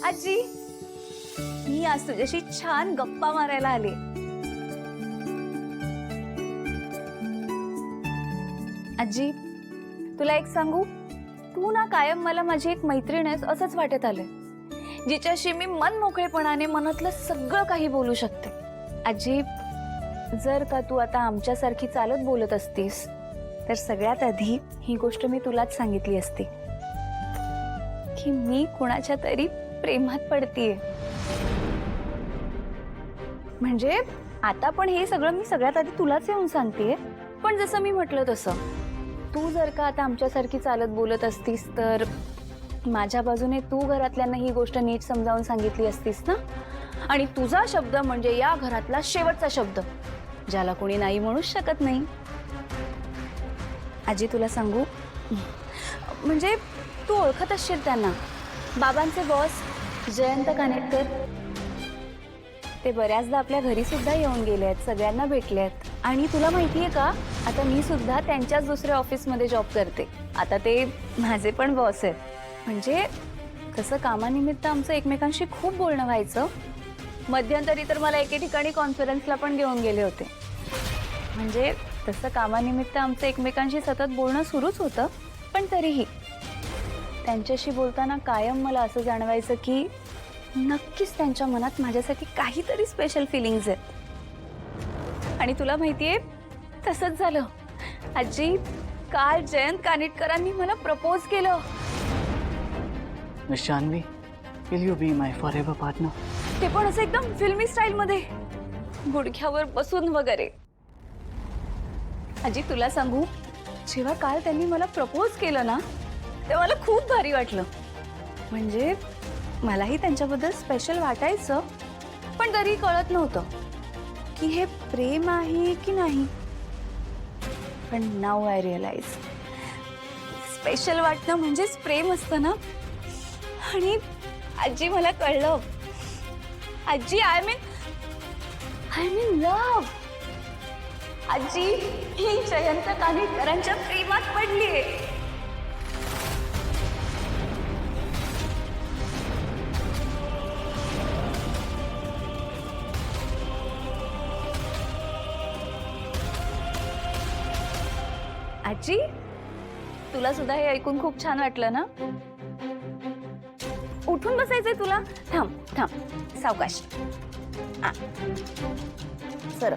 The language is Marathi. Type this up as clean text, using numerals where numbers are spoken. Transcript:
आजी, मी आज तुझ्याशी छान गप्पा मारायला आले. आजी, तुला एक सांगू, तू ना कायम मला माझी एक मैत्रीण आहेस असंच वाटत आलंय, जिच्याशी मी मन मोकळेपणाने मनातलं सगळं काही बोलू शकते. आजी, जर का तू आता आमच्यासारखी चालत बोलत असतीस तर सगळ्यात आधी ही गोष्ट मी तुलाच सांगितली असती की मी कुणाच्या तरी प्रेमात पडतीये. म्हणजे आता पण हे सगळं मी सगळ्यात आधी तुलाच येऊन सांगतेय. पण जसं मी म्हटलं तसं तू जर का आता आमच्यासारखी चालत बोलत असतीस तर माझ्या बाजूने तू घरातल्यांना ही गोष्ट नीट समजावून सांगितली असतीस ना. आणि तुझा शब्द म्हणजे या घरातला शेवटचा शब्द, ज्याला कोणी नाही म्हणूच शकत नाही. आजी, तुला सांगू, म्हणजे तू ओळखत असशील त्यांना, बाबांचे बॉस जयंत कानेटकर. ते बऱ्याचदा आपल्या घरी सुद्धा येऊन गेले आहेत, सगळ्यांना भेटले आहेत. आणि तुला माहितीये का, आता मी सुद्धा त्यांच्याच दुसऱ्या ऑफिसमध्ये जॉब करते. आता ते माझे पण बॉस आहेत. म्हणजे तसं कामानिमित्त आमचं एकमेकांशी खूप बोलणं व्हायचं. मध्यंतरी तर मला एके ठिकाणी कॉन्फरन्सला पण घेऊन गेले होते. म्हणजे तसं कामानिमित्त आमचं एकमेकांशी सतत बोलणं सुरूच होतं. पण तरीही त्यांच्याशी बोलताना कायम मला असं जाणवायचं की नक्कीच त्यांच्या मनात माझ्यासाठी काहीतरी स्पेशल फिलिंग्स आहेत. आणि तुला माहितीये, तसंच झालं. आजी, काल जयंत कानेटकरांनी मला प्रपोज केलं. Miss Janhvi, will you be my forever partner? ते पण असं एकदम फिल्मी स्टाईल मध्ये, गुडघ्यावर बसून वगैरे. आजी, तुला सांगू, जेव्हा काल त्यांनी मला प्रपोज केलं ना, तेव्हा मला खूप भारी वाटलं. म्हणजे मलाही त्यांच्याबद्दल स्पेशल वाटायचं, पण तरी कळत नव्हतं की हे प्रेम आहे की नाही. पण नाऊ आय रिअलाइज, स्पेशल वाटणं म्हणजेच प्रेम असतं ना. आणि आजी, मला कळलं. आजी, आय मीन लव्ह. आजी, ही जयंत कानेटकरांच्या प्रेमात पडलीये. आजी, तुला सुद्धा हे ऐकून खूप छान वाटलं ना. उठून बसायचंय तुला. थांब थांब, सावकाश. सर,